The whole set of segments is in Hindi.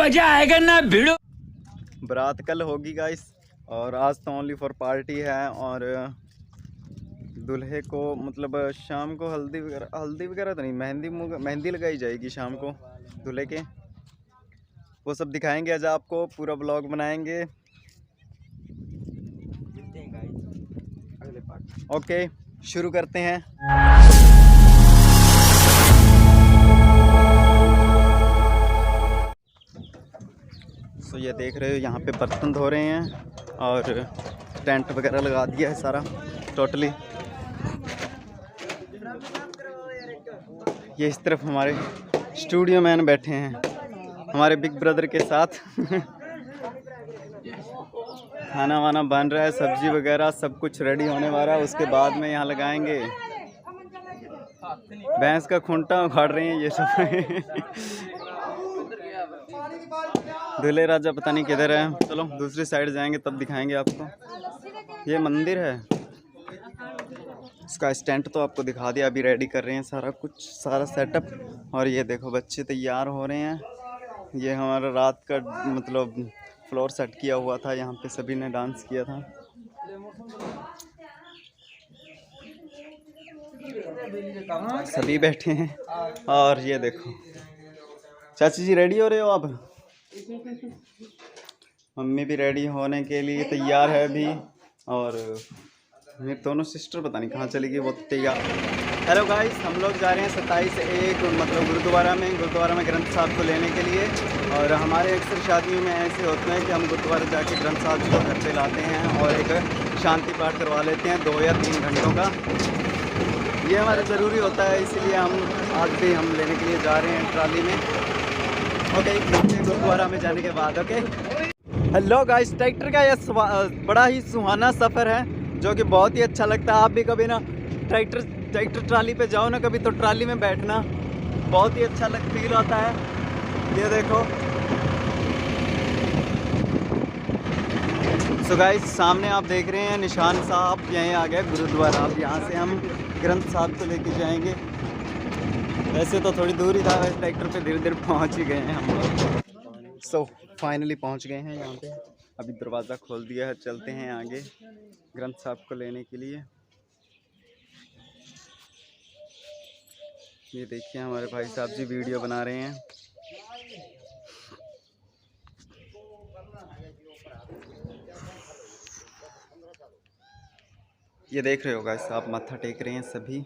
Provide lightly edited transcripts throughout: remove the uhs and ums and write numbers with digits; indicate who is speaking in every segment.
Speaker 1: मजा आएगा ना भिड़ो।
Speaker 2: बारात कल होगी गाइस, और आज तो ओनली फॉर पार्टी है। और दूल्हे को मतलब शाम को हल्दी वगैरह तो नहीं, मेहंदी लगाई जाएगी शाम को दूल्हे के। वो सब दिखाएंगे आज आपको, पूरा ब्लॉग बनाएंगे। ओके, शुरू करते हैं। तो ये देख रहे हो यहाँ पे बर्तन धो रहे हैं और टेंट वगैरह लगा दिया है सारा टोटली। ये इस तरफ हमारे स्टूडियो मैन बैठे हैं हमारे बिग ब्रदर के साथ। खाना वाना बन रहा है, सब्जी वगैरह सब कुछ रेडी होने वाला है। उसके बाद में यहाँ लगाएंगे। भैंस का खूंटा उखाड़ रहे हैं ये सब। दूल्हे राजा पता नहीं किधर है। चलो दूसरी साइड जाएंगे तब दिखाएंगे आपको। ये मंदिर है, इसका स्टैंड तो आपको दिखा दिया। अभी रेडी कर रहे हैं सारा कुछ, सारा सेटअप। और ये देखो बच्चे तैयार हो रहे हैं। ये हमारा रात का मतलब फ्लोर सेट किया हुआ था, यहाँ पे सभी ने डांस किया था। सभी बैठे हैं। और ये देखो चाची जी रेडी हो रहे हो आप? मम्मी भी रेडी होने के लिए तैयार है अभी। और मेरे दोनों सिस्टर पता नहीं कहाँ चली गई, वो तैयार। हेलो गाइस, हम लोग जा रहे हैं 27/1 मतलब गुरुद्वारा में ग्रंथ साहब को लेने के लिए। और हमारे अक्सर शादियों में ऐसे होते हैं कि हम गुरुद्वारा जाके ग्रंथ साहब को घर पे लाते हैं और एक शांति पाठ करवा लेते हैं 2 या 3 घंटों का। ये हमारा ज़रूरी होता है, इसीलिए हम आज भी हम लेने के लिए जा रहे हैं ट्राली में। ओके, गुरुद्वारा में जाने के बाद। ओके, हेलो गाइस, ट्रैक्टर का यह बड़ा ही सुहाना सफ़र है जो कि बहुत ही अच्छा लगता है। आप भी कभी ना ट्रैक्टर ट्राली पे जाओ ना कभी, तो ट्राली में बैठना बहुत ही अच्छा फील होता है। ये देखो सो गाइस, सामने आप देख रहे हैं निशान साहब, यहीं आ गए गुरुद्वारा। अब यहाँ से हम ग्रंथ साहब को लेके जाएंगे। वैसे तो थोड़ी दूर ही था, वैसे ट्रैक्टर पे धीरे धीरे पहुँच ही गए हैं हम लोग। सो फाइनली पहुँच गए हैं यहाँ पे। अभी दरवाज़ा खोल दिया है, चलते हैं आगे ग्रंथ साहब को लेने के लिए। ये देखिए हमारे भाई साहब जी वीडियो बना रहे हैं। ये देख रहे हो गाइस, आप माथा टेक रहे हैं सभी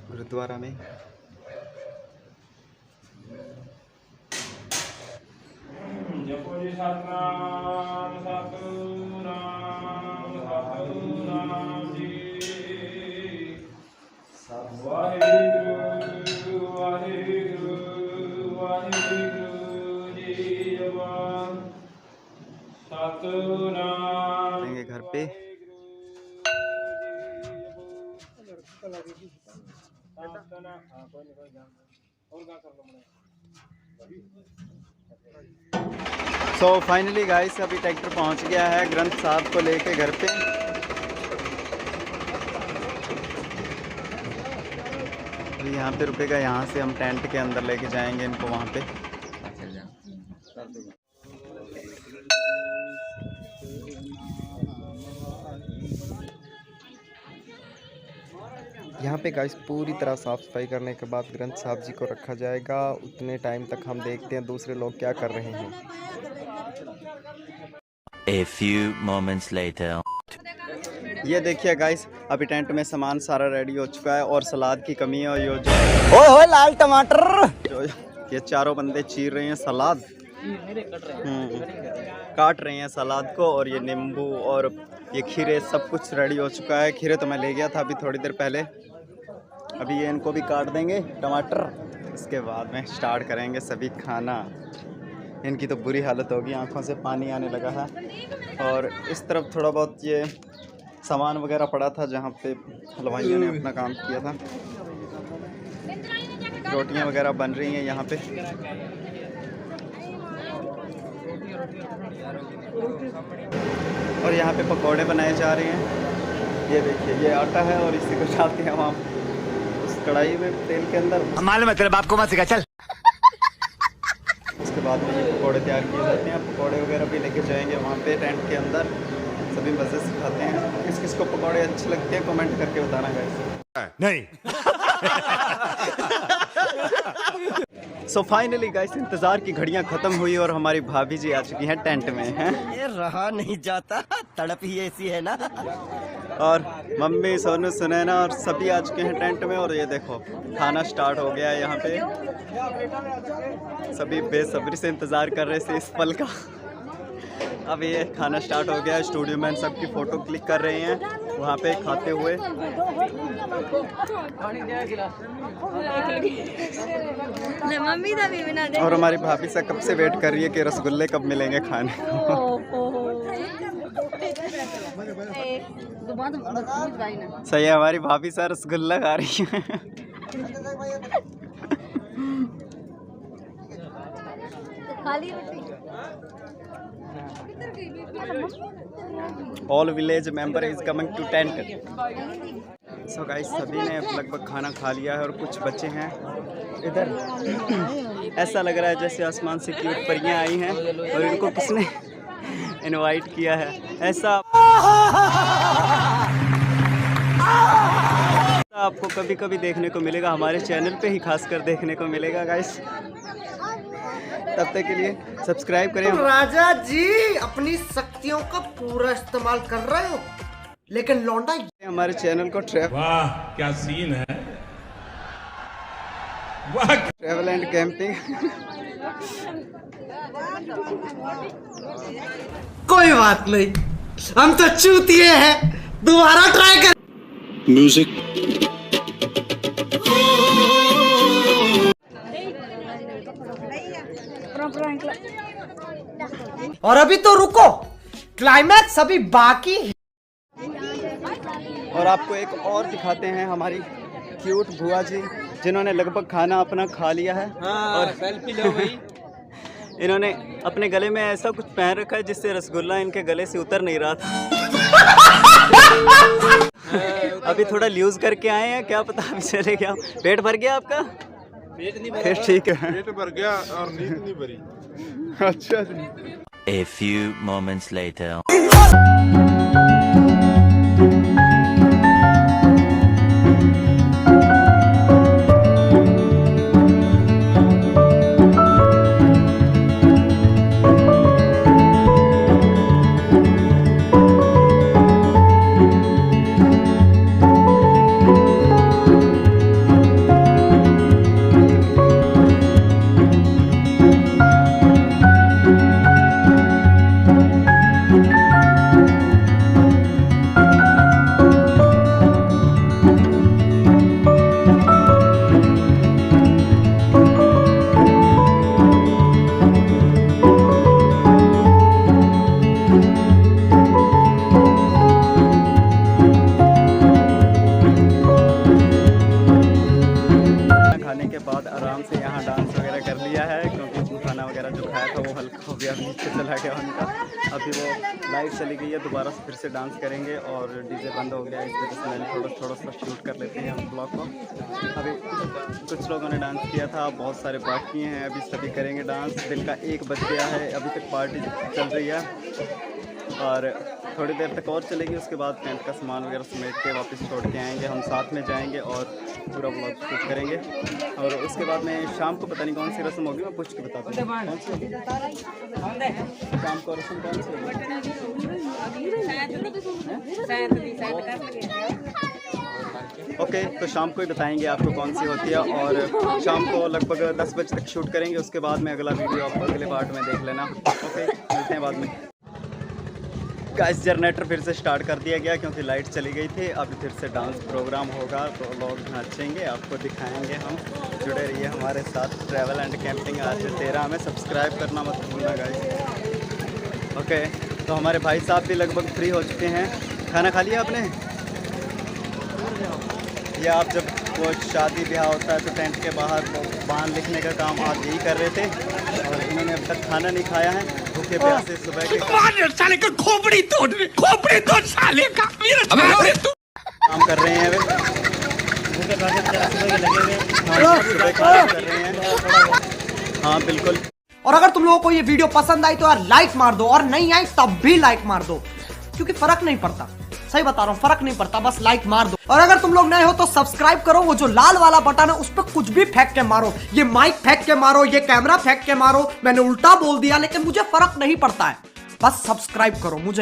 Speaker 2: गुरुद्वारा में। घर पे सो फाइनली गाइस, अभी ट्रैक्टर पहुंच गया है ग्रंथ साहब को लेके घर पे। यहाँ पे रुकेगा, यहाँ से हम टेंट के अंदर लेके जाएंगे इनको वहाँ पे। यहाँ पे गाइस पूरी तरह साफ़ सफाई करने के बाद ग्रंथ साहब जी को रखा जाएगा। उतने टाइम तक हम देखते हैं दूसरे लोग क्या कर रहे हैं।
Speaker 3: A few moments later.
Speaker 2: ये देखिए गाइस, अभी टेंट में सामान सारा रेडी हो चुका है और सलाद की कमी है। और ये ओए लाल टमाटर जो ये चारों बंदे चीर रहे हैं सलाद, काट रहे हैं सलाद को। और ये नींबू और ये खीरे सब कुछ रेडी हो चुका है। खीरे तो मैं ले गया था अभी थोड़ी देर पहले। अभी ये इनको भी काट देंगे टमाटर, इसके बाद में स्टार्ट करेंगे सभी खाना। इनकी तो बुरी हालत होगी, आंखों से पानी आने लगा है। और इस तरफ थोड़ा बहुत ये सामान वगैरह पड़ा था जहाँ पे हलवाइयों ने अपना काम किया था। रोटियां वगैरह बन रही हैं यहाँ पे। और यहाँ पे पकौड़े बनाए जा रहे हैं। ये देखिए, ये आटा है और इसी को डालते हैं वहाँ उस कढ़ाई में तेल के अंदर।
Speaker 1: मालूम है तेरे बाप को मत सिखा, चल।
Speaker 2: बाद में ये पकौड़े तैयार किए जाते हैं। पकौड़े वगैरह भी लेके जाएंगे वहाँ पे टेंट के अंदर, सभी मज़े से खाते हैं। किस किस को पकौड़े अच्छे लगते हैं कमेंट करके बताना गाइस।
Speaker 1: नहीं।
Speaker 2: सो फाइनली गाइस इंतज़ार की घड़ियां ख़त्म हुई और हमारी भाभी जी आ चुकी हैं टेंट में हैं।
Speaker 4: ये रहा नहीं जाता, तड़प ही ऐसी है ना।
Speaker 2: और मम्मी सोनू सुनैना और सभी आ चुके हैं टेंट में। और ये देखो खाना स्टार्ट हो गया है यहाँ पे, सभी बेसब्री से इंतज़ार कर रहे थे इस पल का। अब ये खाना स्टार्ट हो गया है। स्टूडियो मैन सबकी फ़ोटो क्लिक कर रहे हैं वहाँ पे खाते हुए। और हमारी भाभी से कब से वेट कर रही है कि रसगुल्ले कब मिलेंगे खाने को। सही है, हमारी भाभी से रसगुल्ला खा रही है। All village member is coming to tent. So guys सभी ने लगभग खाना खा लिया है और कुछ बच्चे हैं इधर। ऐसा लग रहा है जैसे आसमान से क्यूट परियां आई हैं और इनको किसने इनवाइट किया है। ऐसा आपको कभी कभी देखने को मिलेगा, हमारे चैनल पे ही खासकर देखने को मिलेगा गाइस। तब तक के लिए सब्सक्राइब करें।
Speaker 4: राजा जी अपनी शक्तियों का पूरा इस्तेमाल कर रहे हो, लेकिन लौंडा
Speaker 2: हमारे चैनल को
Speaker 1: वाह क्या सीन है,
Speaker 2: ट्रैवल एंड कैंपिंग।
Speaker 4: कोई बात नहीं, हम तो चूतिए हैं, दोबारा ट्राई कर।
Speaker 5: म्यूजिक
Speaker 4: और अभी तो रुको, क्लाइमैक्स अभी बाकी है।
Speaker 2: और आपको एक और दिखाते हैं हमारी क्यूट बुआ जी, जिन्होंने लगभग खाना अपना खा लिया है। और सेल्फी लो भाई। इन्होंने अपने गले में ऐसा कुछ पहन रखा है जिससे रसगुल्ला इनके गले से उतर नहीं रहा था। अभी थोड़ा लूज करके आए हैं, क्या पता अभी चले क्या। पेट भर गया आपका? पेट नहीं भरा। ठीक है,
Speaker 5: पेट भर गया और नींद नहीं भरी।
Speaker 2: अच्छा जी।
Speaker 3: A few moments later. नीचे चला गया उनका। अभी वो लाइट चली गई है, दोबारा से फिर से डांस करेंगे और डीजे बंद हो गया है, इस वजह से मैंने थोड़ा सा शूट कर लेते हैं हम ब्लॉग को। अभी कुछ लोगों ने डांस किया था, बहुत सारे बाकी हैं, अभी सभी करेंगे डांस। दिन का 1 बज गया है, अभी तक पार्टी चल रही है और थोड़ी देर तक और चलेगी। उसके बाद टेंट का सामान वगैरह समेट के वापस छोड़ के आएंगे, हम साथ में जाएंगे और पूरा ब्लॉग शूट करेंगे। और उसके बाद में शाम को पता नहीं कौन सी रस्म होगी, मैं पूछ के बताता हूँ कौन सी होगी शाम को रस्म, कौन सी होगी। ओके, तो शाम को ही बताएंगे आपको कौन सी होती है। और शाम को लगभग 10 बजे तक शूट करेंगे, उसके बाद में अगला वीडियो आप अगले पार्ट में देख लेना। ओके, मिलते हैं बाद में। गाइस जनरेटर फिर से स्टार्ट कर दिया गया क्योंकि लाइट चली गई थी। अभी फिर से डांस प्रोग्राम होगा तो लोग नाचेंगे, आपको दिखाएंगे हम। जुड़े रहिए हमारे साथ। ट्रैवल एंड कैंपिंग आज 13 में सब्सक्राइब करना मत भूलना गाइस। ओके, तो हमारे भाई साहब भी लगभग फ्री हो चुके हैं। खाना खा लिया आपने? या आप जब वो शादी ब्याह होता है तो टेंट के बाहर बांध लिखने का काम आप यही कर रहे थे और इन्होंने अब तक खाना नहीं खाया है, भूखे प्यासे सुबह के
Speaker 1: साले का खोपड़ी तोड़ साले का
Speaker 2: काम कर रहे हैं। वे भूखे प्यासे सुबह के लगे हुए। हाँ, सुबह काम कर रहे हैं। हाँ बिल्कुल।
Speaker 4: और अगर तुम लोगों को ये वीडियो पसंद आई तो यार लाइक मार दो, और नहीं आई तब भी लाइक मार दो, क्योंकि फर्क नहीं पड़ता, सही बता रहा हूं, फर्क नहीं पड़ता, बस लाइक मार दो। और अगर तुम लोग नए हो तो सब्सक्राइब करो, वो जो लाल वाला बटन है उस पर कुछ भी फेंक के मारो, ये माइक फेंक के मारो, ये कैमरा फेंक के मारो, मैंने उल्टा बोल दिया लेकिन मुझे फर्क नहीं पड़ता है, बस सब्सक्राइब करो, मुझे नहीं